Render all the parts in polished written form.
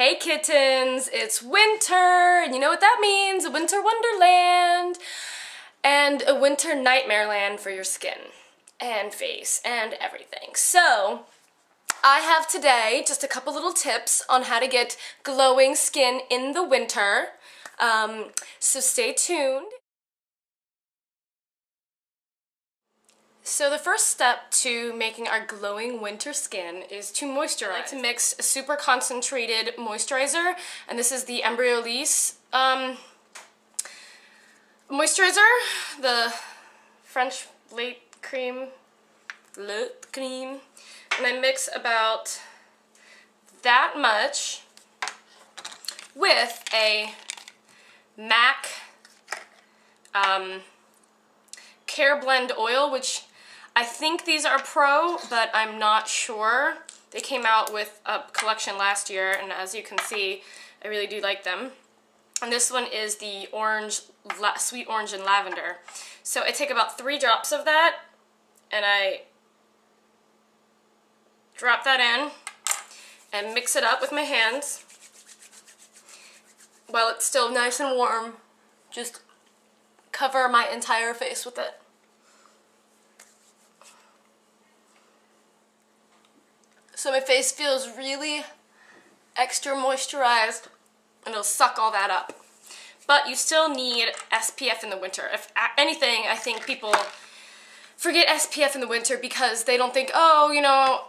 Hey kittens, it's winter, and you know what that means, a winter wonderland, and a winter nightmare land for your skin, and face, and everything. So, I have today just a couple little tips on how to get glowing skin in the winter, so stay tuned. So the first step to making our glowing winter skin is to moisturize. I like to mix a super concentrated moisturizer, and this is the Embryolisse moisturizer, the French lait cream, and I mix about that much with a MAC Care Blend oil, which I think these are Pro, but I'm not sure. They came out with a collection last year, and as you can see, I really do like them. And this one is the orange, sweet orange and lavender. So I take about 3 drops of that, and I drop that in and mix it up with my hands while it's still nice and warm. Just cover my entire face with it. So my face feels really extra moisturized, and it'll suck all that up. But you still need SPF in the winter. If anything, I think people forget SPF in the winter because they don't think, oh, you know,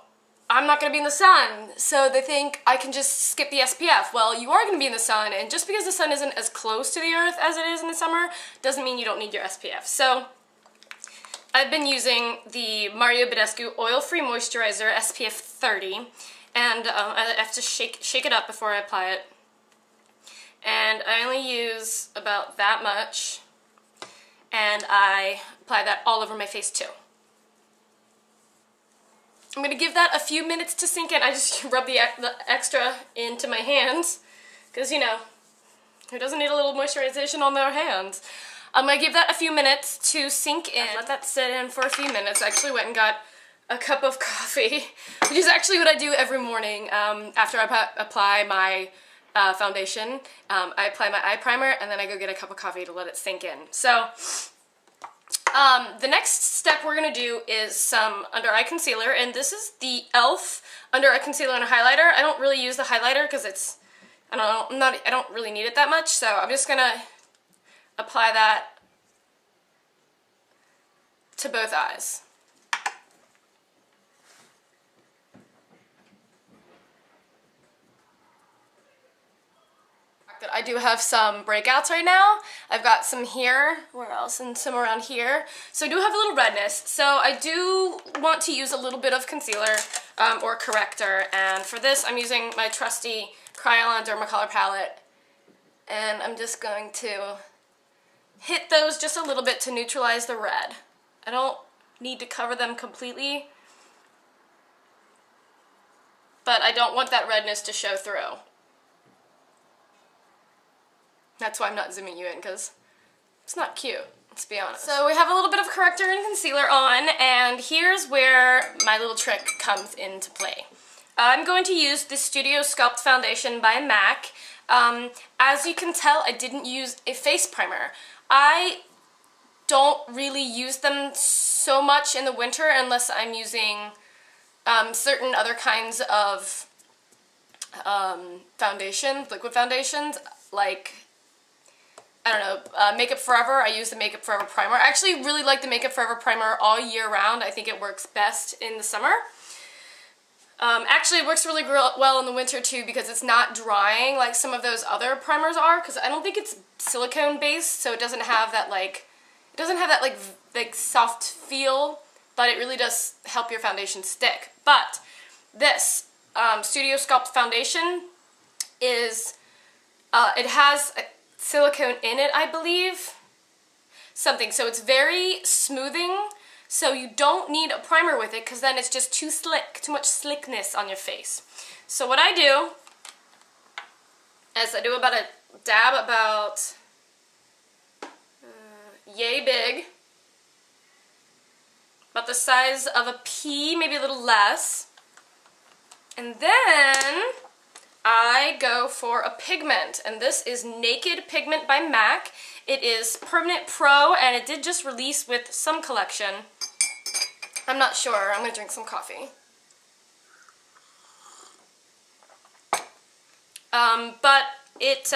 I'm not gonna be in the sun. So they think I can just skip the SPF. Well, you are gonna be in the sun, and just because the sun isn't as close to the earth as it is in the summer doesn't mean you don't need your SPF. So I've been using the Mario Badescu Oil-Free Moisturizer SPF 30, and I have to shake it up before I apply it. And I only use about that much, and I apply that all over my face too. I'm going to give that a few minutes to sink in. I just rub the extra into my hands, because, you know, who doesn't need a little moisturization on their hands? I'm going to give that a few minutes to sink in. Let that sit in for a few minutes. I actually went and got a cup of coffee, which is actually what I do every morning after I apply my foundation. I apply my eye primer, and then I go get a cup of coffee to let it sink in. So, the next step we're going to do is some under-eye concealer, and this is the e.l.f. under-eye concealer and highlighter. I don't really use the highlighter because it's, I don't really need it that much, so I'm just going to apply that to both eyes. I do have some breakouts right now. I've got some here, where else, and some around here. So I do have a little redness. So I do want to use a little bit of concealer or corrector, and for this I'm using my trusty Kryolan Dermacolor palette, and I'm just going to hit those just a little bit to neutralize the red. I don't need to cover them completely, but I don't want that redness to show through. That's why I'm not zooming you in, because it's not cute, let's be honest. So we have a little bit of corrector and concealer on, and here's where my little trick comes into play. I'm going to use the Studio Sculpt foundation by MAC. As you can tell, I didn't use a face primer. I don't really use them so much in the winter unless I'm using certain other kinds of foundation, liquid foundations, like, I don't know, Makeup Forever. I use the Makeup Forever primer. I actually really like the Makeup Forever primer all year round. I think it works best in the summer. Actually, it works really well in the winter too because it's not drying like some of those other primers are, because I don't think it's silicone based, so it doesn't have that like soft feel, but it really does help your foundation stick. But this Studio Sculpt foundation is, it has silicone in it, I believe, something, so it's very smoothing. So you don't need a primer with it, because then it's just too slick, too much slickness on your face. So what I do is I do about a dab about yay big, about the size of a pea, maybe a little less. And then I go for a pigment, and this is Naked Pigment by MAC. It is Permanent Pro, and it did just release with some collection. I'm not sure. I'm going to drink some coffee. But it's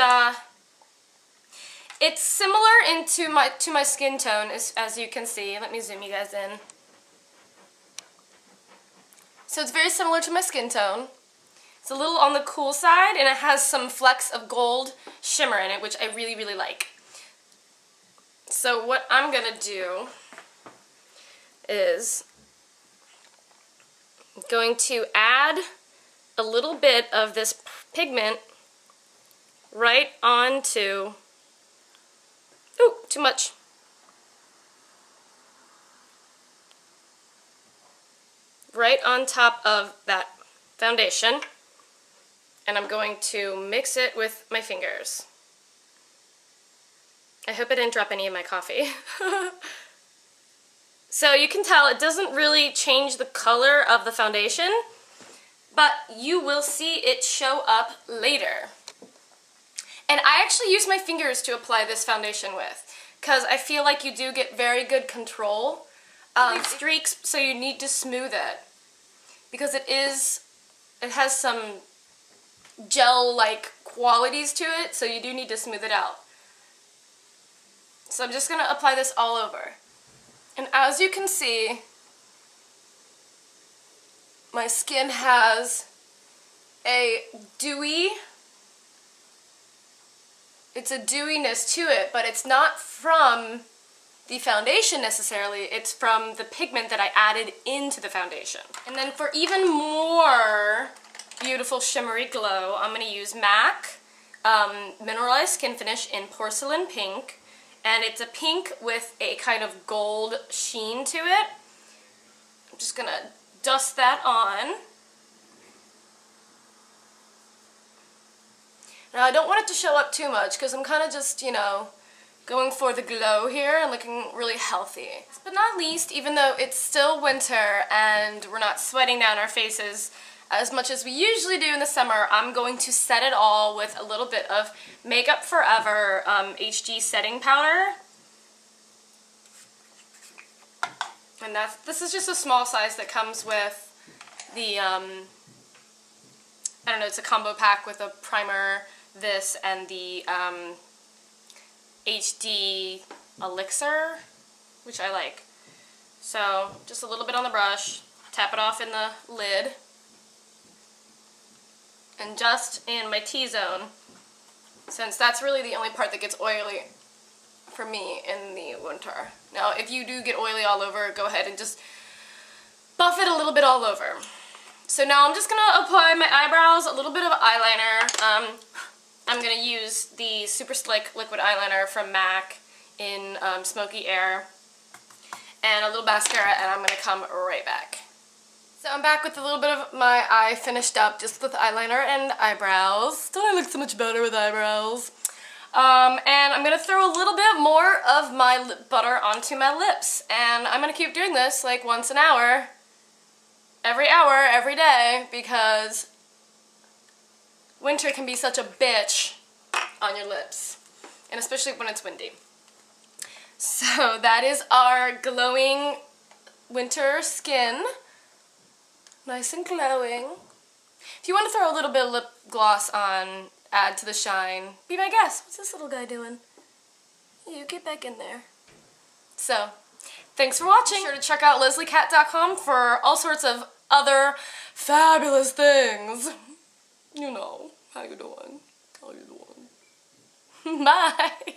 similar to my skin tone, as you can see. Let me zoom you guys in. So it's very similar to my skin tone. It's a little on the cool side, and it has some flecks of gold shimmer in it, which I really, really like. So what I'm gonna do is I'm going to add a little bit of this pigment right onto, ooh, too much. Right on top of that foundation. And I'm going to mix it with my fingers. I hope I didn't drop any of my coffee. So you can tell it doesn't really change the color of the foundation, but you will see it show up later. And I actually use my fingers to apply this foundation with, because I feel like you do get very good control of streaks, so you need to smooth it. Because it has some gel-like qualities to it, so you do need to smooth it out. So I'm just going to apply this all over. And as you can see, my skin has a it's a dewiness to it, but it's not from the foundation necessarily, it's from the pigment that I added into the foundation. And then for even more beautiful shimmery glow, I'm going to use MAC Mineralized Skin Finish in Porcelain Pink. And it's a pink with a kind of gold sheen to it. I'm just going to dust that on. Now I don't want it to show up too much because I'm kind of just, you know, going for the glow here and looking really healthy. But not least, even though it's still winter and we're not sweating down our faces as much as we usually do in the summer, I'm going to set it all with a little bit of Makeup Forever HD setting powder. And this is just a small size that comes with the, I don't know, it's a combo pack with a primer, this, and the HD Elixir, which I like. So just a little bit on the brush, tap it off in the lid, and just in my T-zone, since that's really the only part that gets oily for me in the winter. Now if you do get oily all over, go ahead and just buff it a little bit all over. So now I'm just going to apply my eyebrows, a little bit of eyeliner. I'm going to use the Super Slick Liquid Eyeliner from MAC in Smoky Air, and a little mascara, and I'm going to come right back. So I'm back with a little bit of my eye finished up just with eyeliner and eyebrows. Don't I look so much better with eyebrows? And I'm going to throw a little bit more of my lip butter onto my lips, and I'm going to keep doing this like once an hour, every day, because winter can be such a bitch on your lips, and especially when it's windy. So that is our glowing winter skin. Nice and glowing. If you want to throw a little bit of lip gloss on, add to the shine, be my guest. What's this little guy doing? You get back in there. So, thanks for watching. Be sure to check out lesliecat.com for all sorts of other fabulous things. You know, how you doing? How you doing? Bye.